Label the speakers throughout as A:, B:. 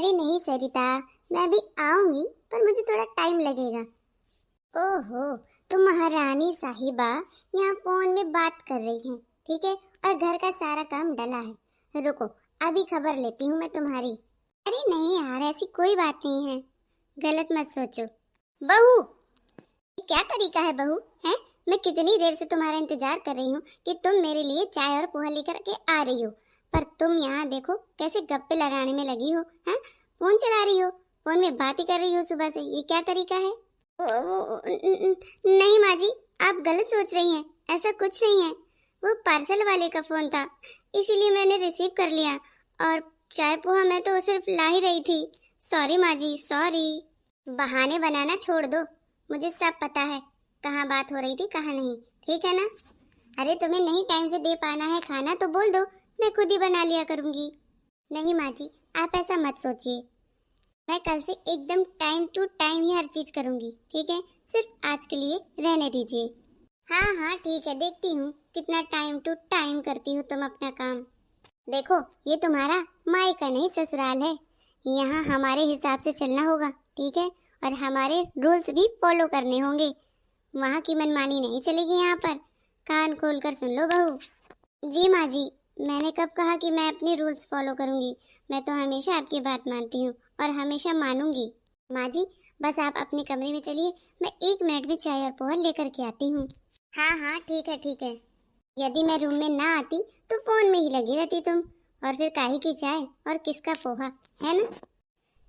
A: अरे नहीं सरिता, मैं भी आऊंगी पर मुझे थोड़ा टाइम लगेगा। ओहो, तो महारानी साहिबा यहाँ फोन में बात कर रही हैं, ठीक है, और घर का सारा काम डला है। रुको, अभी खबर लेती हूँ मैं तुम्हारी। अरे नहीं यार, ऐसी कोई बात नहीं है, गलत मत सोचो। बहू, ये क्या तरीका है बहू? हैं, मैं कितनी देर से तुम्हारा इंतजार कर रही हूँ कि तुम मेरे लिए चाय और पोहा लेकर के आ रही हो, पर तुम यहाँ देखो कैसे गप्पे लड़ाने में लगी हो। हैं, फोन चला रही हो, फोन में बात ही कर रही हो सुबह से, ये क्या तरीका है? नहीं माँ जी, आप गलत सोच रही हैं, ऐसा कुछ नहीं है। वो पार्सल वाले का फोन था, इसीलिए मैंने रिसीव कर लिया, और चाय पोहा मैं तो सिर्फ ला ही रही थी। सॉरी माँ जी, सॉरी। बहाने बनाना छोड़ दो, मुझे सब पता है कहाँ बात हो रही थी कहाँ नहीं, ठीक है ना? अरे तुम्हें नहीं टाइम से दे पाना है खाना तो बोल दो, मैं खुद ही बना लिया करूँगी। नहीं माँ जी, आप ऐसा मत सोचिए, मैं कल से एकदम टाइम टू टाइम ही हर चीज करूँगी, ठीक है? सिर्फ आज के लिए रहने दीजिए। हाँ हाँ ठीक है, देखती हूँ कितना टाइम टू टाइम करती हो तुम अपना काम। देखो, ये तुम्हारा मायका नहीं ससुराल है, यहाँ हमारे हिसाब से चलना होगा, ठीक है? और हमारे रूल्स भी फॉलो करने होंगे, वहाँ की मनमानी नहीं चलेगी यहाँ पर। कान खोल कर सुन लो बहू। जी माँ जी, मैंने कब कहा कि मैं अपने रूल्स फॉलो करूँगी? मैं तो हमेशा आपकी बात मानती हूँ और हमेशा मानूंगी। माँ जी, बस आप अपने कमरे में चलिए, मैं 1 मिनट में चाय और पोहा लेकर के आती हूँ। हाँ हाँ ठीक है ठीक है। यदि मैं रूम में ना आती तो फोन में ही लगी रहती तुम, और फिर काहे की चाय और किसका पोहा, है ना?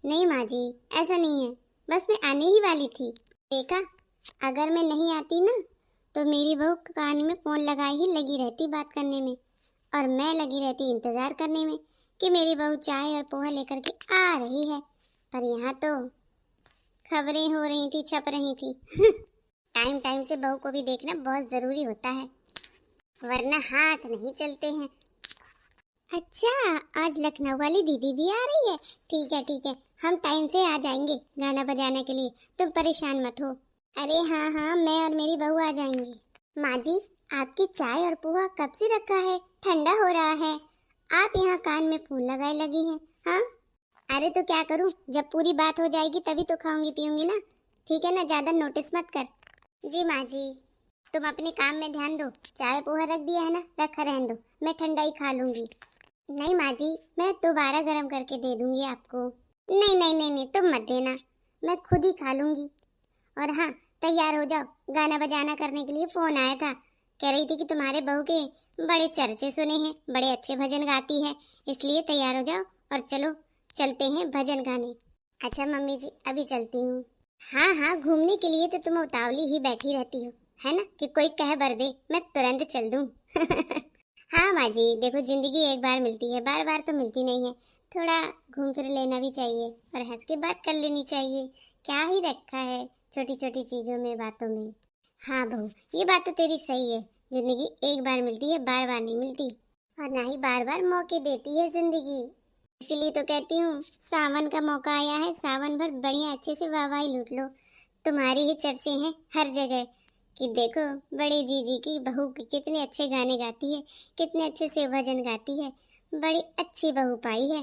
A: नहीं माँ जी, ऐसा नहीं है, बस मैं आने ही वाली थी। देखा, अगर मैं नहीं आती ना तो मेरी बहू कान में फोन लगाई ही लगी रहती बात करने में, और मैं लगी रहती इंतजार करने में कि मेरी बहू चाय और पोहा लेकर के आ रही है। पर यहाँ तो खबरें हो रही थी, छप रही थी। टाइम टाइम से बहू को भी देखना बहुत जरूरी होता है, वरना हाथ नहीं चलते हैं। अच्छा, आज लखनऊ वाली दीदी भी आ रही है? ठीक है ठीक है, हम टाइम से आ जाएंगे गाना बजाने के लिए, तुम परेशान मत हो। अरे हाँ हाँ, मैं और मेरी बहू आ जाएंगी। माँ जी, आपकी चाय और पोहा कब से रखा है, ठंडा हो रहा है, आप यहाँ कान में फोन लगाए लगी हैं। हाँ, अरे तो क्या करूँ, जब पूरी बात हो जाएगी तभी तो खाऊंगी पीऊंगी ना, ठीक है ना? ज्यादा नोटिस मत कर। जी माँ जी, तुम अपने काम में ध्यान दो, चाय पोहा रख दिया है ना, रखा रहने दो, मैं ठंडा ही खा लूंगी। नहीं माँ जी, मैं दोबारा गर्म करके दे दूंगी आपको। नहीं नहीं नहीं नहीं, तुम मत देना, मैं खुद ही खा लूंगी। और हाँ, तैयार हो जाओ, गाना बजाना करने के लिए फोन आया था, कह रही थी कि तुम्हारे बहू के बड़े चर्चे सुने हैं, बड़े अच्छे भजन गाती है, इसलिए तैयार हो जाओ और चलो चलते हैं भजन गाने। अच्छा मम्मी जी, अभी चलती हूँ। हाँ हाँ, घूमने के लिए तो तुम उतावली ही बैठी रहती हो, है ना, कि कोई कह भर दे मैं तुरंत चल दूँ। हाँ माँ जी, देखो जिंदगी एक बार मिलती है, बार बार तो मिलती नहीं है, थोड़ा घूम फिर लेना भी चाहिए और हंस के बात कर लेनी चाहिए। क्या ही रखा है छोटी छोटी चीजों में, बातों में। हाँ बहू, ये बात तो तेरी सही है, जिंदगी एक बार मिलती है, बार बार नहीं मिलती, और ना ही बार बार मौके देती है जिंदगी। इसीलिए तो कहती हूँ, सावन का मौका आया है, सावन भर बढ़िया अच्छे से वाहवाही लूट लो। तुम्हारी ही चर्चे हैं हर जगह कि देखो बड़े जीजी की बहू कितने अच्छे गाने गाती है, कितने अच्छे से भजन गाती है, बड़ी अच्छी बहू पाई है।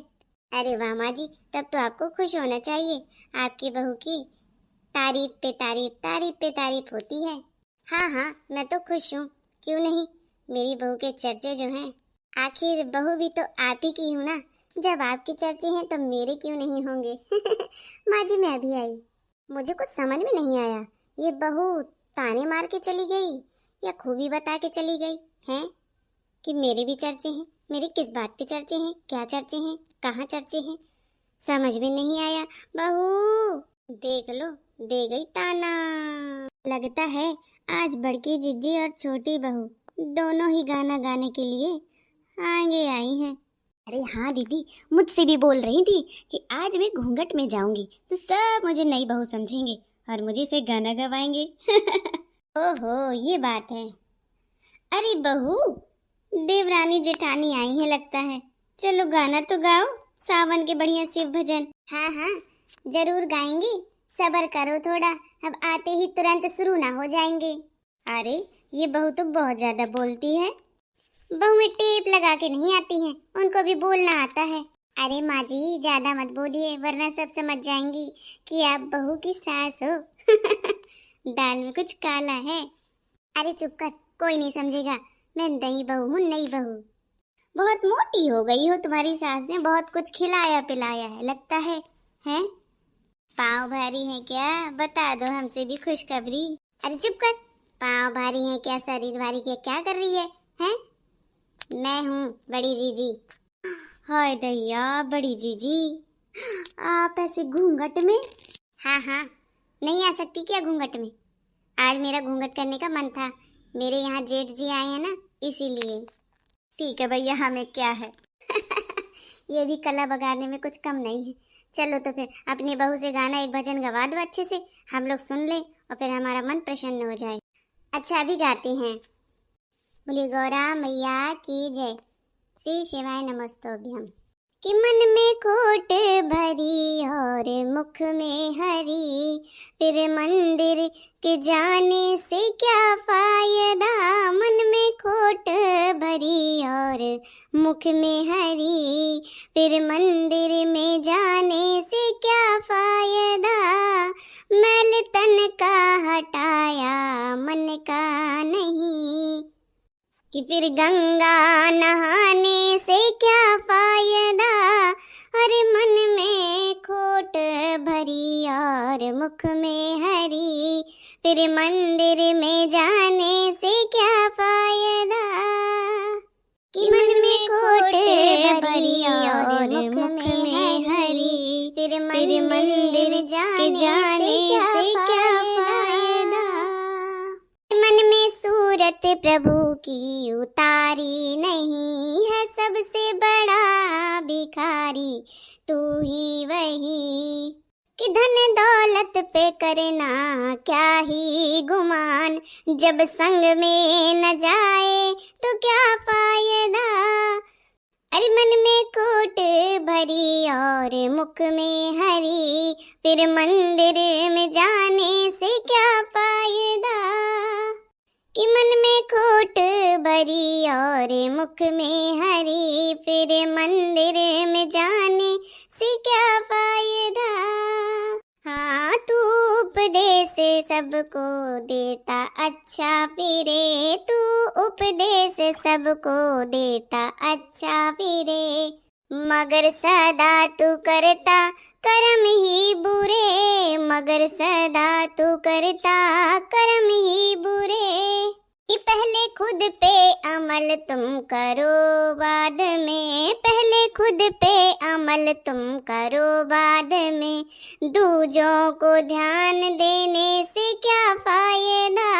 A: अरे वाह माँ जी, तब तो आपको खुश होना चाहिए, आपकी बहू की तारीफ पे तारीफ, तारीफ पे तारीफ होती है। हाँ हाँ, मैं तो खुश हूँ, क्यों नहीं, मेरी बहू के चर्चे जो हैं, आखिर बहू भी तो आप ही की हूँ ना, जब आपके चर्चे हैं तो मेरे क्यों नहीं होंगे। माँ जी, मैं अभी आई, मुझे कुछ समझ में नहीं आया, ये बहू ताने मार के चली गई या खूबी बता के चली गई हैं कि मेरे भी चर्चे हैं? मेरे किस बात के चर्चे हैं, क्या चर्चे हैं, कहाँ चर्चे हैं, समझ में नहीं आया। बहू देख लो, दे गई ताना। लगता है आज बड़की जिज्जी और छोटी बहू दोनों ही गाना गाने के लिए आगे आई हैं। अरे हाँ दीदी, मुझसे भी बोल रही थी कि आज मैं घूंघट में जाऊंगी तो सब मुझे नई बहू समझेंगे और मुझे से गाना गवाएंगे। ओहो, ये बात है। अरे बहू, देवरानी जेठानी आई है लगता है, चलो गाना तो गाओ, सावन के बढ़िया शिव भजन। हाँ हाँ, जरूर गाएंगे, सब्र करो थोड़ा, अब आते ही तुरंत शुरू ना हो जाएंगे। अरे ये बहू तो बहुत ज्यादा बोलती है, बहू में टेप लगा के नहीं आती हैं, उनको भी बोलना आता है। अरे माँ जी ज्यादा मत बोलिए वरना सब समझ जाएंगी कि आप बहू की सास हो। दाल में कुछ काला है। अरे चुप कर, कोई नहीं समझेगा। मैं नई बहू हूँ, नई बहू। बहुत मोटी हो गई हो, तुम्हारी सास ने बहुत कुछ खिलाया पिलाया है लगता है। हैं? पाँव भारी है क्या? बता दो हमसे भी खुशखबरी। अरे चुप कर। पाँव भारी है क्या, शरीर भारी क्या, क्या कर रही है? हैं? मैं हूँ बड़ी जीजी। हाय दैया, बड़ी जीजी आप ऐसे घूंघट में? हाँ हाँ, नहीं आ सकती क्या घूंघट में? आज मेरा घूंघट करने का मन था। मेरे यहाँ जेठ जी आए हैं ना, इसीलिए। ठीक है भैया, हमें क्या है। ये भी कला बगाड़ने में कुछ कम नहीं है। चलो तो फिर अपनी बहू से गाना एक भजन गवा दो अच्छे से, हम लोग सुन लें और फिर हमारा मन प्रसन्न हो जाए। अच्छा अभी गाते हैं। बोलिए गौरा मैया की जय, श्री शिवाय नमस्तोभ्यम। कि मन में खोट भरी और मुख में हरी, फिर मंदिर के जाने से क्या फायदा। मन में खोट भरी और मुख में हरी, फिर मंदिर में जाने से क्या फायदा। मैल तन का हटाया मन का नहीं, कि फिर गंगा नहाने से क्या फायदा। अरे मन में खोट भरी और मुख में हरी, फिर मंदिर में जाने से क्या फायदा। कि मन में खोट भरी और मुख में हरी, फिर मंदिर जाने से क्या फायदा। मन में सूरत प्रभु की उतारी नहीं है, सबसे बड़ा भिखारी तू ही वही। कि धन दौलत पे करना क्या ही गुमान, जब संग में न जाए तो क्या फायदा। अरे मन में खोट भरी और मुख में हरी, फिर मंदिर में जाने से क्या फायदा। कि मन में खोट भरी और मुख में हरी, फिर मंदिर में जाने से क्या फायदा। हाँ तू उपदेश सबको देता अच्छा फिरे, तू उपदेश सबको देता अच्छा फिरे, मगर सदा तू करता कर्म ही बुरे, मगर सदा तू करता कर्म ही बुरे। कि पहले खुद पे अमल तुम करो बाद में, पहले खुद पे अमल तुम करो बाद में, दूजों को ध्यान देने से क्या फायदा।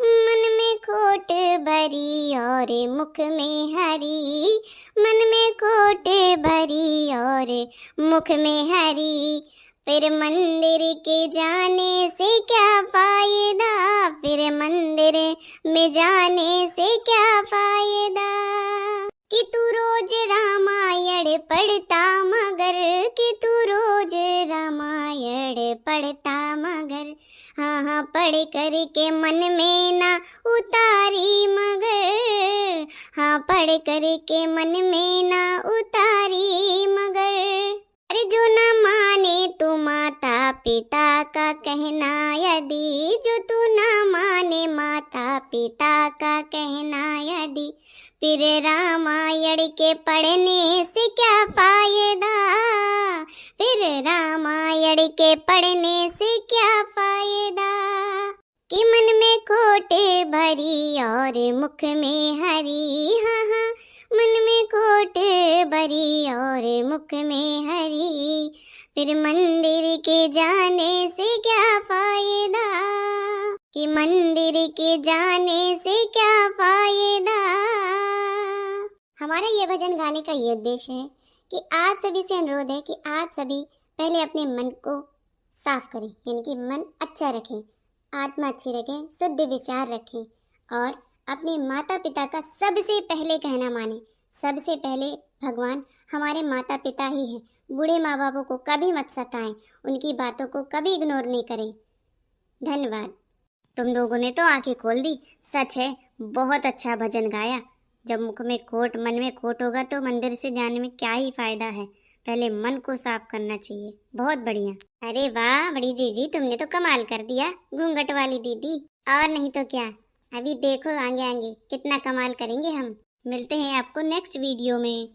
A: मन में खोट भरी और मुख में हरी, मन में खोट भरी और मुख में हरी, फिर मंदिर के जाने से क्या फायदा। फिर मंदिर में जाने से क्या फायदा। कि तू रोज रामायण पढ़ता मगर, कि तू रोज रामायण पढ़ता मगर, हाँ हाँ पढ़ कर के मन में ना उतारी मगर, हाँ पढ़ कर के मन में ना उतारी मगर। अरे जो ना माने तू माता पिता का कहना यदि, जो तू ना माने माता पिता का कहना यदि, फिर रामायण के पढ़ने से क्या फायदा। फिर रामायण के पढ़ने से क्या फायदा। कि मन में खोटे भरी और मुख में हरी, हाँ हाँ मन में खोट भरी और मुख में हरी, फिर मंदिर के जाने से क्या फायदा। कि मंदिर के जाने से क्या फायदा। हमारा ये भजन गाने का ये उद्देश्य है कि आप सभी से अनुरोध है कि आप सभी पहले अपने मन को साफ करें, यानी कि मन अच्छा रखें, आत्मा अच्छी रखें, शुद्ध विचार रखें और अपने माता पिता का सबसे पहले कहना माने। सबसे पहले भगवान हमारे माता पिता ही हैं। बूढ़े माँ बापों को कभी मत सताएं, उनकी बातों को कभी इग्नोर नहीं करें। धन्यवाद। तुम लोगों ने तो आंखें खोल दी। सच है, बहुत अच्छा भजन गाया। जब मुख में खोट मन में खोट होगा तो मंदिर से जाने में क्या ही फायदा है। पहले मन को साफ करना चाहिए। बहुत बढ़िया। अरे वाह बड़ी जीजी, तुमने तो कमाल कर दिया घूंघट वाली दीदी। और नहीं तो क्या, अभी देखो आगे आगे कितना कमाल करेंगे हम। मिलते हैं आपको नेक्स्ट वीडियो में।